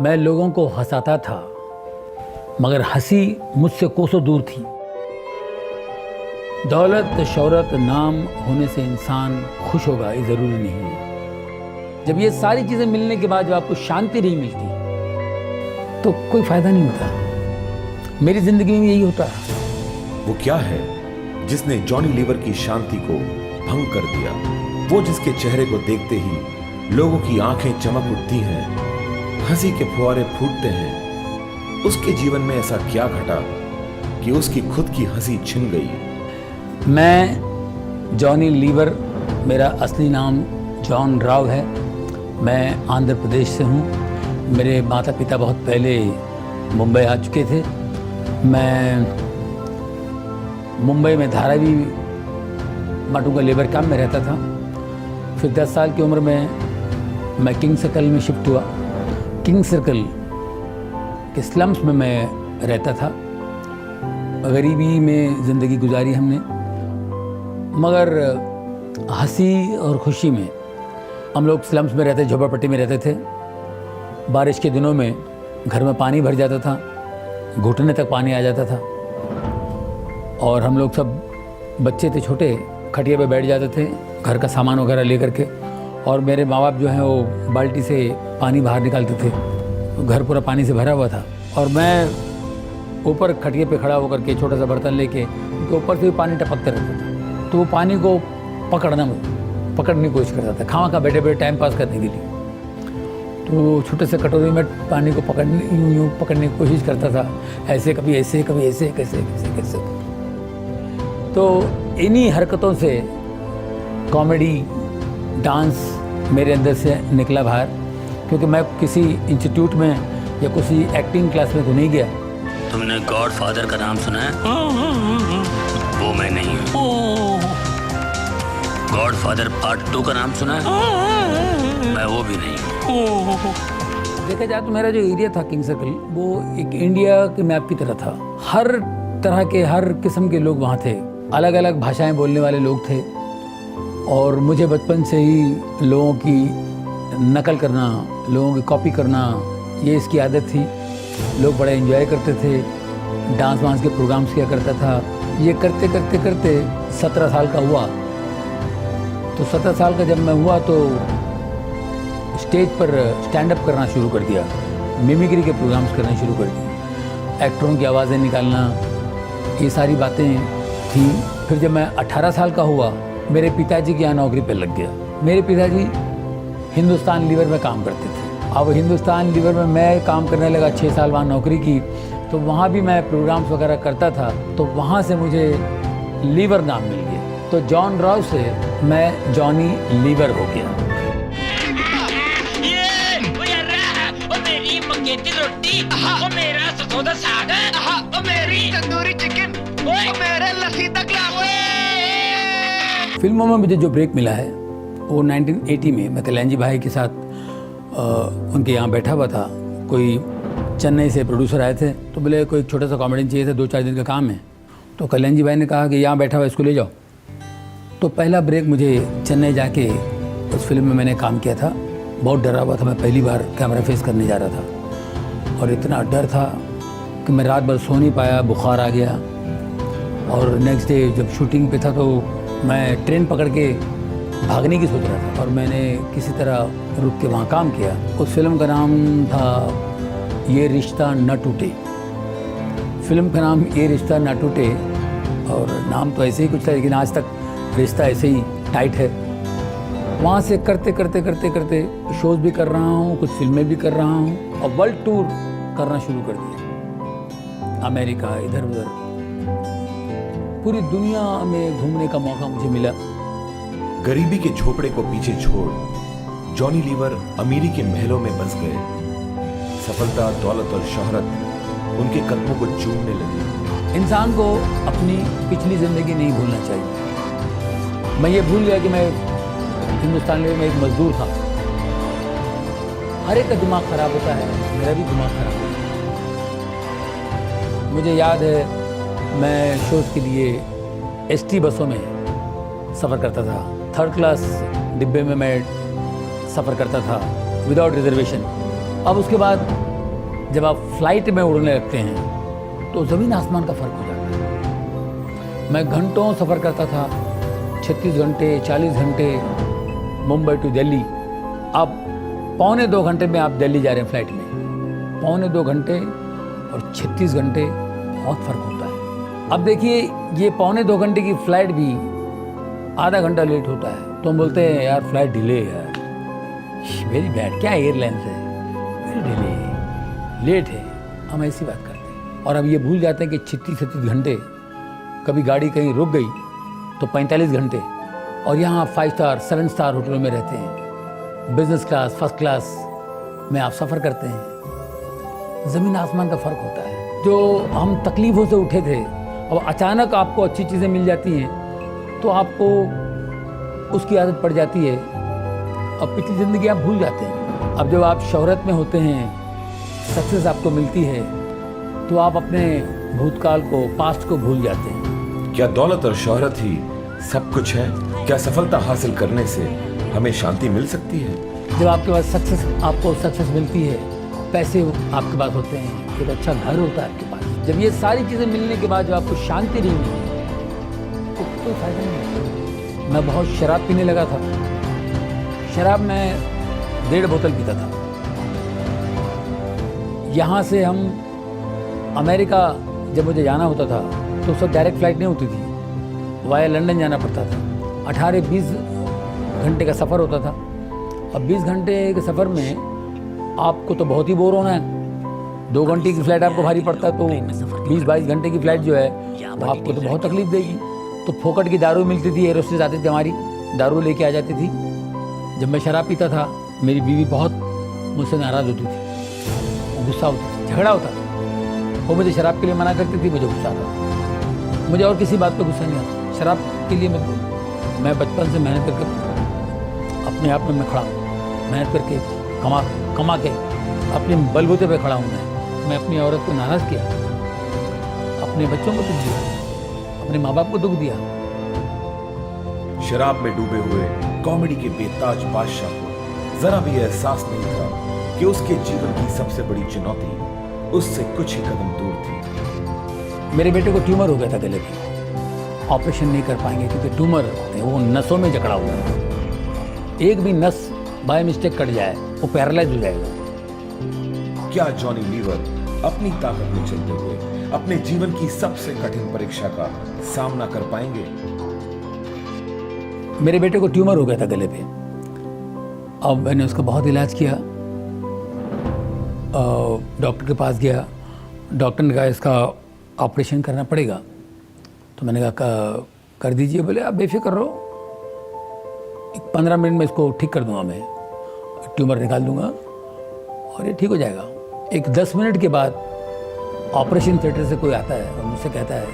मैं लोगों को हंसाता था, मगर हंसी मुझसे कोसों दूर थी। दौलत, शोहरत, नाम होने से इंसान खुश होगा ये ज़रूरी नहीं है। जब ये सारी चीज़ें मिलने के बाद जब आपको शांति नहीं मिलती तो कोई फ़ायदा नहीं होता। मेरी ज़िंदगी में यही होता है। वो क्या है जिसने जॉनी लीवर की शांति को भंग कर दिया? वो जिसके चेहरे को देखते ही लोगों की आंखें चमक उठती हैं, हंसी के फुहारे फूटते हैं। उसके जीवन में ऐसा क्या घटा कि उसकी खुद की हंसी छिन गई? मैं जॉनी लीवर, मेरा असली नाम जॉन राव है। मैं आंध्र प्रदेश से हूँ। मेरे माता पिता बहुत पहले मुंबई आ चुके थे। मैं मुंबई में धारावी माटुंगा लेबर कैंप में रहता था। फिर 10 साल की उम्र में मैं किंग सर्कल में शिफ्ट हुआ। किंग सर्कल के स्लम्स में मैं रहता था। गरीबी में ज़िंदगी गुजारी हमने, मगर हंसी और खुशी में। हम लोग स्लम्स में रहते, झोपड़पट्टी में रहते थे। बारिश के दिनों में घर में पानी भर जाता था, घुटने तक पानी आ जाता था, और हम लोग सब बच्चे थे छोटे, खटिया पे बैठ जाते थे घर का सामान वगैरह लेकर के, और मेरे माँ बाप जो हैं वो बाल्टी से पानी बाहर निकालते थे। घर पूरा पानी से भरा हुआ था, और मैं ऊपर खटिए पे खड़ा होकर के छोटा सा बर्तन लेके तो ऊपर से भी पानी टपकता रहता था। तो वो पानी को पकड़ने की कोशिश करता था, खामा खा बैठे बैठे टाइम पास करने के लिए। तो छोटे से कटोरी में पानी को यूँ पकड़ने की कोशिश करता था, ऐसे कभी ऐसे, कभी ऐसे, कैसे कैसे कैसे। तो इन्हीं हरकतों से कॉमेडी, डांस मेरे अंदर से निकला बाहर, क्योंकि मैं किसी इंस्टीट्यूट में या किसी एक्टिंग क्लास में तो नहीं गया। तुमने गॉड फादर का नाम सुना है? वो मैं नहीं हूँ। गॉड फादर पार्ट 2 का नाम सुना है? मैं वो भी नहीं हूँ। देखा जाए तो मेरा जो एरिया था किंग सर्कल, वो एक इंडिया के मैप की तरह था। हर तरह के, हर किस्म के लोग वहाँ थे। अलग अलग भाषाएं बोलने वाले लोग थे, और मुझे बचपन से ही लोगों की नकल करना, लोगों की कॉपी करना, ये इसकी आदत थी। लोग बड़ा एंजॉय करते थे, डांस वांस के प्रोग्राम्स किया करता था। ये करते करते करते 17 साल का हुआ। तो 17 साल का जब मैं हुआ तो स्टेज पर स्टैंड अप करना शुरू कर दिया, मिमिक्री के प्रोग्राम्स करना शुरू कर दिए, एक्टरों की आवाज़ें निकालना, ये सारी बातें थी। फिर जब मैं 18 साल का हुआ, मेरे पिताजी की यहाँ नौकरी पर लग गया। मेरे पिताजी हिंदुस्तान लीवर में काम करते थे। अब हिंदुस्तान लीवर में मैं काम करने लगा, 6 साल वहाँ नौकरी की। तो वहाँ भी मैं प्रोग्राम्स वगैरह करता था, तो वहाँ से मुझे लीवर नाम मिल गया। तो जॉन राव से मैं जॉनी लीवर हो गया। मेरी मंगेती रोटी, मेरा ससोदा साग, मेरी तंदूरी चिकन, मेरे लस्सी तक फिल्मों में मुझे जो ब्रेक मिला है वो 1980 में मैं कल्याण जी भाई के साथ उनके यहाँ बैठा हुआ था। कोई चेन्नई से प्रोड्यूसर आए थे, तो बोले कोई छोटा सा कॉमेडियन चाहिए था, 2-4 दिन का काम है। तो कल्याण जी भाई ने कहा कि यहाँ बैठा हुआ इसको ले जाओ। तो पहला ब्रेक मुझे चेन्नई जाके उस फिल्म में मैंने काम किया था। बहुत डरा हुआ था, मैं पहली बार कैमरा फेस करने जा रहा था, और इतना डर था कि मैं रात भर सो नहीं पाया, बुखार आ गया। और नेक्स्ट डे जब शूटिंग पे था तो मैं ट्रेन पकड़ के भागने की सोच रहा था, और मैंने किसी तरह रुक के वहाँ काम किया। उस फिल्म का नाम था ये रिश्ता न टूटे। फिल्म का नाम ये रिश्ता न टूटे, और नाम तो ऐसे ही कुछ था, लेकिन आज तक रिश्ता ऐसे ही टाइट है। वहाँ से करते करते करते करते शोज़ भी कर रहा हूँ, कुछ फिल्में भी कर रहा हूँ, और वर्ल्ड टूर करना शुरू कर दिया। अमेरिका, इधर उधर पूरी दुनिया में घूमने का मौका मुझे मिला। गरीबी के झोपड़े को पीछे छोड़ जॉनी लीवर अमीरी के महलों में बस गए। सफलता, दौलत और शोहरत उनके कदमों को चूमने लगी। इंसान को अपनी पिछली ज़िंदगी नहीं भूलना चाहिए। मैं ये भूल गया कि मैं हिंदुस्तान में एक मजदूर था। हर एक का दिमाग ख़राब होता है, मेरा भी दिमाग ख़राब होता है। मुझे याद है मैं शोज़ के लिए एसटी बसों में सफ़र करता था। 3rd क्लास डिब्बे में मैं सफ़र करता था विदाउट रिजर्वेशन। अब उसके बाद जब आप फ्लाइट में उड़ने लगते हैं तो ज़मीन आसमान का फ़र्क हो जाता है। मैं घंटों सफ़र करता था, 36 घंटे 40 घंटे मुंबई टू दिल्ली। अब पौने 2 घंटे में आप दिल्ली जा रहे हैं फ्लाइट में, पौने 2 घंटे और 36 घंटे, बहुत फ़र्क होता है। अब देखिए ये पौने 2 घंटे की फ़्लाइट भी आधा घंटा लेट होता है तो हम बोलते हैं यार फ्लाइट डिले है यार, वेरी बैड, क्या एयरलाइंस है, वेरी डिले है, लेट है, हम ऐसी बात करते हैं। और अब ये भूल जाते हैं कि 36-37 घंटे, कभी गाड़ी कहीं रुक गई तो 45 घंटे, और यहाँ 5 स्टार 7 स्टार होटलों में रहते हैं, बिजनेस क्लास फर्स्ट क्लास में आप सफ़र करते हैं। ज़मीन आसमान का फ़र्क होता है। जो हम तकलीफ़ों से उठे थे, अब अचानक आपको अच्छी चीज़ें मिल जाती हैं तो आपको उसकी आदत पड़ जाती है, अब पिछली ज़िंदगी आप भूल जाते हैं। अब जब आप शोहरत में होते हैं, सक्सेस आपको मिलती है, तो आप अपने भूतकाल को, पास्ट को भूल जाते हैं। क्या दौलत और शोहरत ही सब कुछ है? क्या सफलता हासिल करने से हमें शांति मिल सकती है? जब आपके पास आपको सक्सेस मिलती है, पैसे आपके पास होते हैं, एक अच्छा घर होता है आपके पास, जब ये सारी चीज़ें मिलने के बाद जब आपको शांति नहीं मिली तो कोई फायदा नहीं। मैं बहुत शराब पीने लगा था, शराब मैं 1.5 बोतल पीता था। यहाँ से हम अमेरिका जब मुझे जाना होता था तो उस वक्त डायरेक्ट फ़्लाइट नहीं होती थी, वाया लंदन जाना पड़ता था। 18-20 घंटे का सफ़र होता था। अब 20 घंटे के सफ़र में आपको तो बहुत ही बोर होना है। 2 घंटे की फ़्लाइट आपको भारी पड़ता है, तो 20-22 घंटे की फ़्लाइट जो है वो आपको तो बहुत तकलीफ़ देगी। तो फोकट की दारू मिलती थी, एरोस्टेज आती थी हमारी, दारू लेके आ जाती थी। जब मैं शराब पीता था मेरी बीवी बहुत मुझसे नाराज़ होती थी, गुस्सा होती थी, झगड़ा होता था। वो मुझे शराब के लिए मना करती थी, मुझे गुस्सा आता। मुझे और किसी बात पे गुस्सा नहीं आता, शराब के लिए मैं बचपन से मेहनत करके अपने आप में मैं खड़ा हूँ, मेहनत करके कमा के अपने बलबूते पे खड़ा हूँ। मैं अपनी औरत को नाराज़ किया, अपने बच्चों को दुख दिया, अपने माँ बाप को दुख दिया। शराब में डूबे हुए कॉमेडी के बेताज बादशाह को जरा भी एहसास नहीं था कि उसके जीवन की सबसे बड़ी चुनौती उससे कुछ ही कदम दूर थी। मेरे बेटे को ट्यूमर हो गया था गले में, ऑपरेशन नहीं कर पाएंगे क्योंकि ट्यूमर वो नसों में जकड़ा हुआ है। एक भी नस बाय मिस्टेक कट जाए वो पैरालाइज हो जाएगा। क्या जॉनी लीवर अपनी ताकत में चलते हुए अपने जीवन की सबसे कठिन परीक्षा का सामना कर पाएंगे? मेरे बेटे को ट्यूमर हो गया था गले पे। अब मैंने उसका बहुत इलाज किया, डॉक्टर के पास गया, डॉक्टर ने कहा इसका ऑपरेशन करना पड़ेगा। तो मैंने कहा कर दीजिए। बोले आप बेफिक्र रहो, 15 मिनट में इसको ठीक कर दूंगा, मैं ट्यूमर निकाल दूंगा और ये ठीक हो जाएगा। एक 10 मिनट के बाद ऑपरेशन थिएटर से कोई आता है और मुझसे कहता है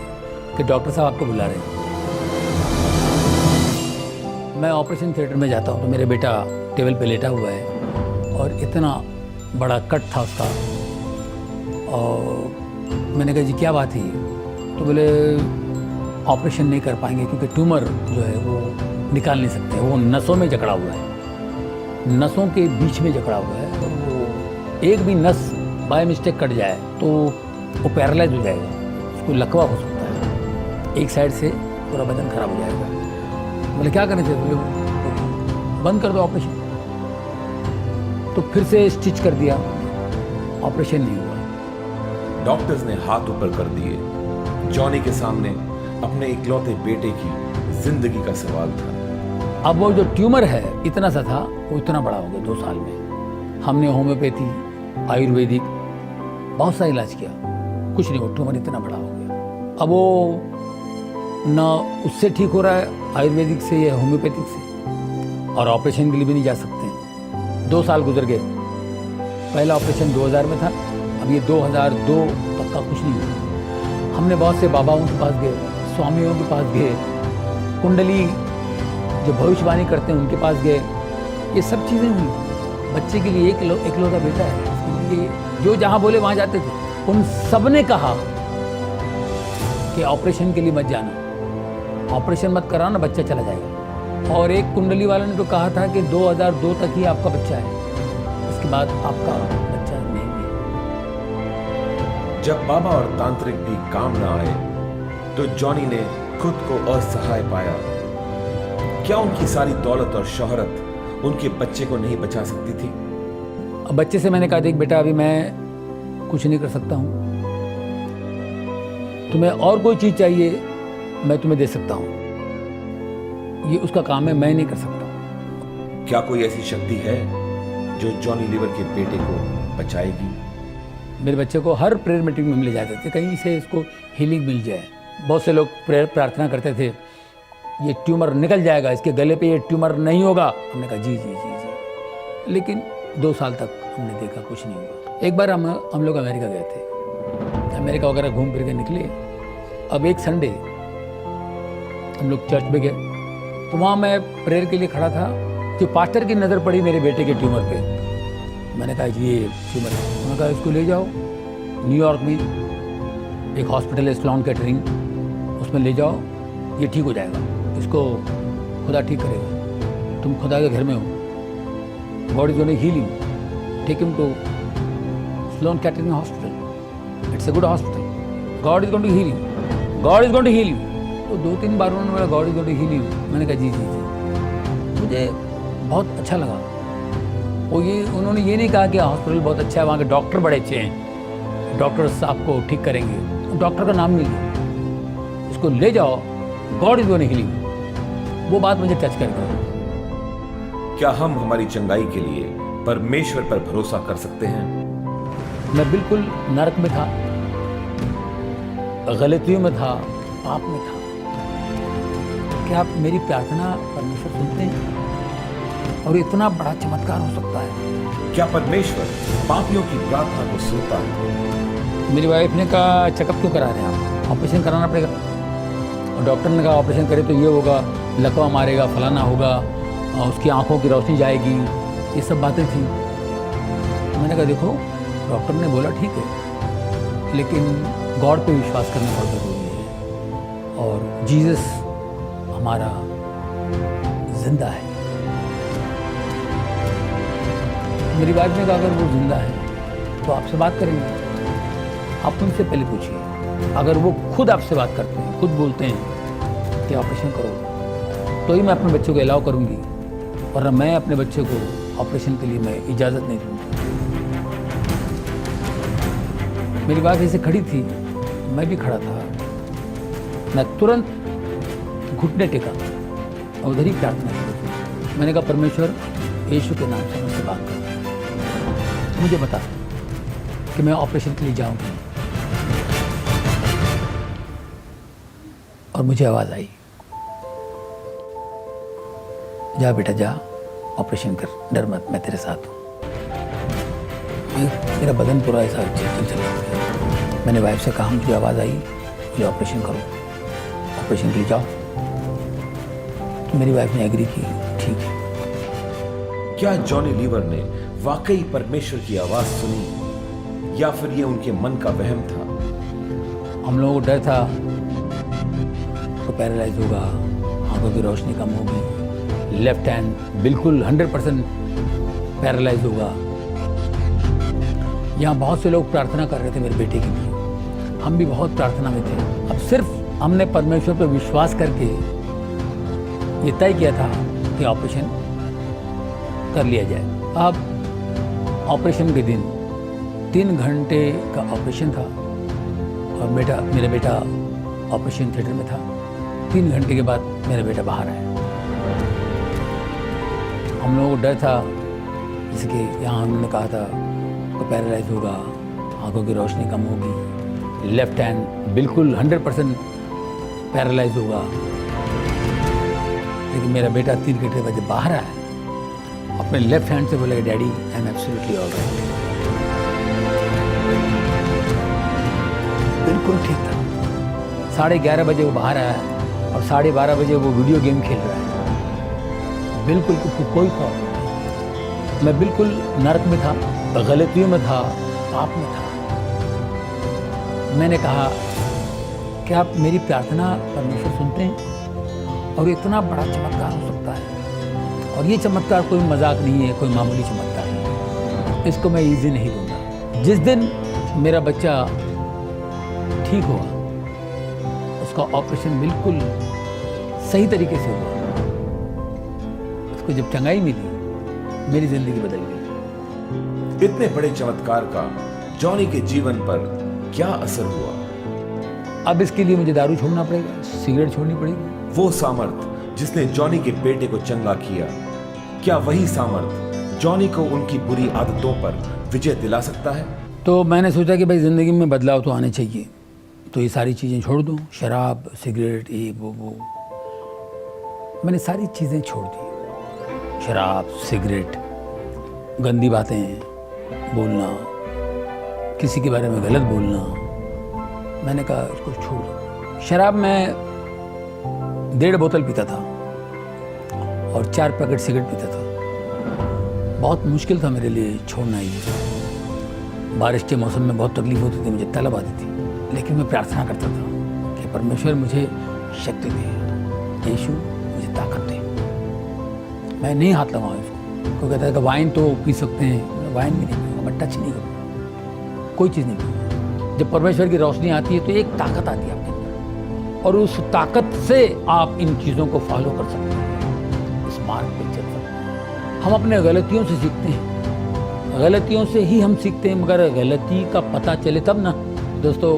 कि डॉक्टर साहब आपको बुला रहे हैं। मैं ऑपरेशन थिएटर में जाता हूँ तो मेरा बेटा टेबल पे लेटा हुआ है और इतना बड़ा कट था उसका। और मैंने कहा जी क्या बात है? तो बोले ऑपरेशन नहीं कर पाएंगे क्योंकि ट्यूमर जो है वो निकाल नहीं सकते, वो नसों में जकड़ा हुआ है, नसों के बीच में जकड़ा हुआ है। और वो एक भी नस बाय मिस्टेक कट जाए तो वो पैरालाइज हो जाएगा, उसको लकवा हो सकता है, एक साइड से पूरा बदन खराब हो जाएगा। बोले क्या करना चाहिए? बोले बंद कर दो ऑपरेशन। तो फिर से स्टिच कर दिया, ऑपरेशन नहीं हुआ। डॉक्टर्स ने हाथ ऊपर कर दिए। जॉनी के सामने अपने इकलौते बेटे की जिंदगी का सवाल था। अब वो जो ट्यूमर है इतना सा था, वो इतना बड़ा हो गया 2 साल में। हमने होम्योपैथी, आयुर्वेदिक बहुत सा इलाज किया, कुछ नहीं, वो ट्यूमर इतना बड़ा हो गया। अब वो ना उससे ठीक हो रहा है आयुर्वेदिक से या होम्योपैथिक से, और ऑपरेशन के लिए भी नहीं जा सकते। 2 साल गुजर गए। पहला ऑपरेशन 2000 में था, अब ये 2002 तक का कुछ नहीं हुआ। हमने बहुत से बाबाओं के पास गए, स्वामियों के पास गए, कुंडली जो भविष्यवाणी करते हैं उनके पास गए, ये सब चीज़ें हुई। बच्चे के लिए एकलौता बेटा है, उसके लिए जो जहाँ बोले वहाँ जाते थे। उन सब ने कहा कि ऑपरेशन के लिए मत जाना, ऑपरेशन मत कराना, बच्चा चला जाएगा। और एक कुंडली वाले ने तो कहा था कि 2002 तक ही आपका बच्चा है, इसके बाद आपका बच्चा नहीं है। जब बाबा और तांत्रिक भी काम न आए तो जॉनी ने खुद को असहाय पाया। क्या उनकी सारी दौलत और शोहरत उनके बच्चे को नहीं बचा सकती थी? अब बच्चे से मैंने कहा, देख बेटा, अभी मैं कुछ नहीं कर सकता हूँ, तुम्हें और कोई चीज़ चाहिए मैं तुम्हें दे सकता हूँ, ये उसका काम है, मैं नहीं कर सकता। क्या कोई ऐसी शक्ति है जो जॉनी लीवर के बेटे को बचाएगी? मेरे बच्चे को हर प्रेयर मीटिंग में ले जाते थे, कहीं से इसको हीलिंग मिल जाए। बहुत से लोग प्रेयर प्रार्थना करते थे, ये ट्यूमर निकल जाएगा, इसके गले पे ये ट्यूमर नहीं होगा। हमने कहा जी जी जी जी, लेकिन 2 साल तक हमने देखा कुछ नहीं हुआ। एक बार हम लोग अमेरिका गए थे, अमेरिका वगैरह घूम फिर के निकले। अब एक संडे हम लोग चर्च में गए, तो वहाँ मैं प्रेयर के लिए खड़ा था, जो पास्टर की नज़र पड़ी मेरे बेटे के ट्यूमर पे। मैंने कहा जी ये ट्यूमर है। उन्होंने कहा इसको ले जाओ, न्यूयॉर्क में एक हॉस्पिटल है स्लोन केटरिंग, उसमें ले जाओ, ये ठीक हो जाएगा, इसको खुदा ठीक करेगा, तुम खुदा के घर में हो, God is going to heal you, take him to Sloan Kettering hospital, it's a good hospital, God is going to heal you, God is going to heal you. तो 2-3 बार उन्होंने बोला God is going to heal you. मैंने कहा जी जी जी, मुझे बहुत अच्छा लगा। वो ये उन्होंने ये नहीं कहा कि हॉस्पिटल बहुत अच्छा है, वहाँ के डॉक्टर बड़े अच्छे हैं, डॉक्टर्स आपको ठीक करेंगे, डॉक्टर का नाम नहीं लिया, इसको ले जाओ, God is going to heal you. वो बात मुझे टच कर गई। क्या हम हमारी चंगाई के लिए परमेश्वर पर भरोसा कर सकते हैं? मैं बिल्कुल नरक में था, गलतियों में था, पाप में था। क्या आप मेरी प्रार्थना परमेश्वर सुनते हैं? और इतना बड़ा चमत्कार हो सकता है। क्या परमेश्वर पापियों की प्रार्थना को सुनता है? मेरी वाइफ ने कहा चेकअप क्यों करा रहे हैं आप, ऑपरेशन कराना पड़ेगा। और डॉक्टर ने कहा ऑपरेशन करे तो ये होगा, लकवा मारेगा, फलाना होगा, उसकी आंखों की रोशनी जाएगी, ये सब बातें थी। मैंने कहा देखो, डॉक्टर ने बोला ठीक है, लेकिन गॉड पे विश्वास करना बहुत ज़रूरी है, और जीसस हमारा जिंदा है। मेरी वाइफ ने कहा अगर वो जिंदा है तो आपसे बात करेंगे, आप उनसे पहले पूछिए। अगर वो खुद आपसे बात करते हैं, खुद बोलते हैं कि ऑपरेशन करो, तो ही मैं अपने बच्चे को अलाउ करूँगी, वरना मैं अपने बच्चे को ऑपरेशन के लिए मैं इजाज़त नहीं दूँगी। मेरी वाइफ ऐसे खड़ी थी, मैं भी खड़ा था, मैं तुरंत घुटने टेका और उधर ही प्रार्थना की। मैंने कहा परमेश्वर यीशु के नाम से मुझसे बात कर, मुझे बता कि मैं ऑपरेशन के लिए जाऊंगी। और मुझे आवाज़ आई, जा बेटा जा, ऑपरेशन कर, डर मत, मैं तेरे साथ हूँ। मेरा बदन पूरा ऐसा चल गया। मैंने वाइफ से कहा मुझे आवाज़ आई, मुझे ऑपरेशन करो, ऑपरेशन के लिए जाओ। तो मेरी वाइफ ने एग्री की, ठीक है। क्या जॉनी लीवर ने वाकई परमेश्वर की आवाज सुनी, या फिर ये उनके मन का वहम था? हम लोगों को डर था तो पैरालाइज होगा, आंखों की रोशनी कम होगी, लेफ्ट हैंड बिल्कुल 100% पैरालाइज होगा। यहाँ बहुत से लोग प्रार्थना कर रहे थे मेरे बेटे के लिए, हम भी बहुत प्रार्थना में थे। अब सिर्फ हमने परमेश्वर पर विश्वास करके ये तय किया था कि ऑपरेशन कर लिया जाए। अब ऑपरेशन के दिन 3 घंटे का ऑपरेशन था, और मेरा बेटा ऑपरेशन थिएटर में था। 3 घंटे के बाद मेरा बेटा बाहर आया। हम लोगों को डर था, जैसे कि यहाँ उन्होंने कहा था तो पैरालाइज होगा, आंखों की रोशनी कम होगी, लेफ्ट हैंड बिल्कुल 100% पैरालाइज होगा। लेकिन मेरा बेटा 3 घंटे बाद जब बाहर आया, अपने लेफ्ट हैंड से बोला daddy I am absolutely alright. बिल्कुल ठीक था। 11:30 बजे वो बाहर आया और 12:30 बजे वो वीडियो गेम खेल रहा है। बिल्कुल कोई प्रॉब्लम नहीं। मैं बिल्कुल नरक में था, गलतियों में था, पाप में था। मैंने कहा कि आप मेरी प्रार्थना परमेश्वर सुनते हैं, और इतना बड़ा चमत्कार हो सकता है। और ये चमत्कार कोई मजाक नहीं है, कोई मामूली चमत्कार नहीं है, इसको मैं ईजी नहीं लूँगा। जिस दिन मेरा बच्चा ठीक हुआ, उसका ऑपरेशन बिल्कुल सही तरीके से हुआ, उसको जब चंगाई मिली, मेरी जिंदगी बदल गई। इतने बड़े चमत्कार का जॉनी के जीवन पर क्या असर हुआ? अब इसके लिए मुझे दारू छोड़ना पड़ेगा, सिगरेट छोड़नी पड़ेगी। वो सामर्थ जिसने जॉनी के बेटे को चंगा किया, क्या वही सामर्थ जॉनी को उनकी बुरी आदतों पर विजय दिला सकता है? तो मैंने सोचा कि भाई ज़िंदगी में बदलाव तो आने चाहिए, तो ये सारी चीज़ें छोड़ दूँ, शराब, सिगरेट, ये वो। मैंने सारी चीज़ें छोड़ दी, शराब, सिगरेट, गंदी बातें बोलना, किसी के बारे में गलत बोलना। मैंने कहा इसको छोड़ दो। शराब में 1.5 बोतल पीता था और 4 पैकेट सिगरेट पीता था। बहुत मुश्किल था मेरे लिए छोड़ना ये। बारिश के मौसम में बहुत तकलीफ होती थी, मुझे तलब आती थी, लेकिन मैं प्रार्थना करता था कि परमेश्वर मुझे शक्ति दे, यीशु मुझे ताकत दे। मैं नहीं हाथ लगाऊँ इसको। कोई कहता है कि वाइन तो पी सकते हैं, वाइन भी नहीं पीऊँगा, मैं टच नहीं करूँगा, कोई चीज़ नहीं पीऊँगा। जब परमेश्वर की रोशनी आती है तो एक ताकत आती है आपके अंदर, और उस ताकत से आप इन चीज़ों को फॉलो कर सकते हैं, इस मार्ग पे चल सकते हैं। हम अपने गलतियों से सीखते हैं, गलतियों से ही हम सीखते हैं, मगर गलती का पता चले तब ना। दोस्तों,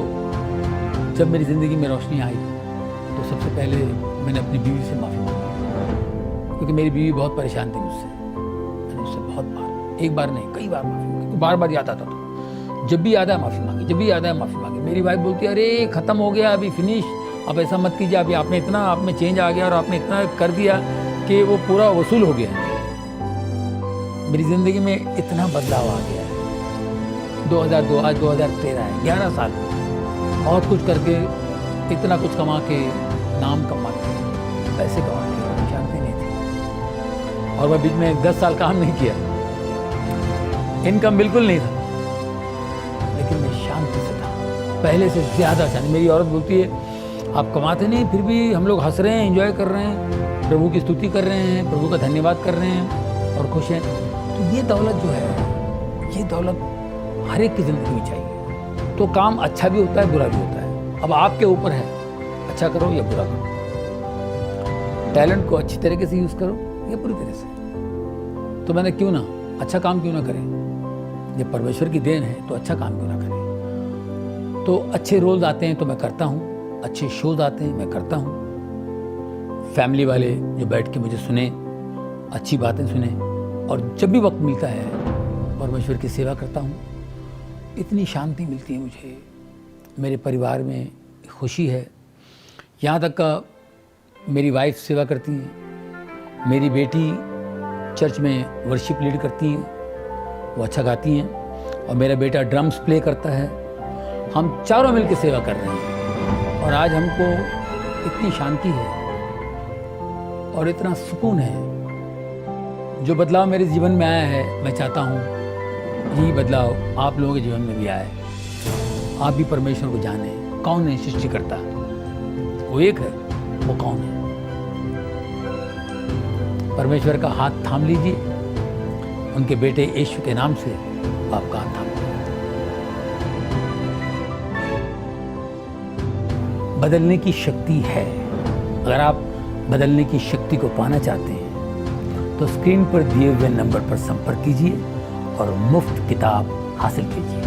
जब मेरी ज़िंदगी में रोशनी आई तो सबसे पहले मैंने अपनी बीवी से माफ़ी मांगी, क्योंकि मेरी बीवी बहुत परेशान थी मुझसे। मैंने उससे बहुत बार, एक बार नहीं कई बार माफ़ी मांगी, बार बार याद आता था। जब भी याद आया माफ़ी मांगी, जब भी याद आया माफ़ी मांगी। मेरी वाइफ बोलती है, अरे ख़त्म हो गया, अभी फिनिश, अब ऐसा मत कीजिए, अभी आपने इतना, आप में चेंज आ गया और आपने इतना कर दिया कि वो पूरा वसूल हो गया। मेरी ज़िंदगी में इतना बदलाव आ गया है। 2002 आज 2013 है, 11 साल बहुत कुछ करके, इतना कुछ कमा के, नाम कमा के, पैसे कमा के, शांति नहीं थी। और मैं बीच में 10 साल काम नहीं किया, इनकम बिल्कुल नहीं था, लेकिन मैं शांति से था, पहले से ज़्यादा शांति। मेरी औरत बोलती है, आप कमाते नहीं, फिर भी हम लोग हंस रहे हैं, एंजॉय कर रहे हैं, प्रभु की स्तुति कर रहे हैं, प्रभु का धन्यवाद कर रहे हैं और खुश हैं। तो ये दौलत जो है, ये दौलत हर एक की ज़िंदगी में चाहिए। तो काम अच्छा भी होता है, बुरा भी होता है, अब आपके ऊपर है, अच्छा करो या बुरा करो। टैलेंट को अच्छी तरीके से यूज़ करो या बुरी तरह से। तो मैंने क्यों ना अच्छा काम क्यों ना करें, जब परमेश्वर की देन है तो अच्छा काम क्यों ना करें। तो अच्छे रोल्स आते हैं तो मैं करता हूँ, अच्छे शोज आते हैं मैं करता हूँ। फैमिली वाले जो बैठ के मुझे सुने, अच्छी बातें सुने, और जब भी वक्त मिलता है परमेश्वर की सेवा करता हूँ। इतनी शांति मिलती है मुझे, मेरे परिवार में खुशी है। यहाँ तक का मेरी वाइफ सेवा करती हैं, मेरी बेटी चर्च में वर्शिप लीड करती हैं, वो अच्छा गाती हैं, और मेरा बेटा ड्रम्स प्ले करता है। हम चारों मिलकर सेवा कर रहे हैं, और आज हमको इतनी शांति है और इतना सुकून है। जो बदलाव मेरे जीवन में आया है, मैं चाहता हूँ यही बदलाव आप लोगों के जीवन में भी आए। आप भी परमेश्वर को जाने, कौन है सृष्टि करता, वो एक है, वो कौन है। परमेश्वर का हाथ थाम लीजिए, उनके बेटे यीशु के नाम से आपका हाथ थाम लीजिए। बदलने की शक्ति है। अगर आप बदलने की शक्ति को पाना चाहते हैं तो स्क्रीन पर दिए हुए नंबर पर संपर्क कीजिए और मुफ्त किताब हासिल कीजिए।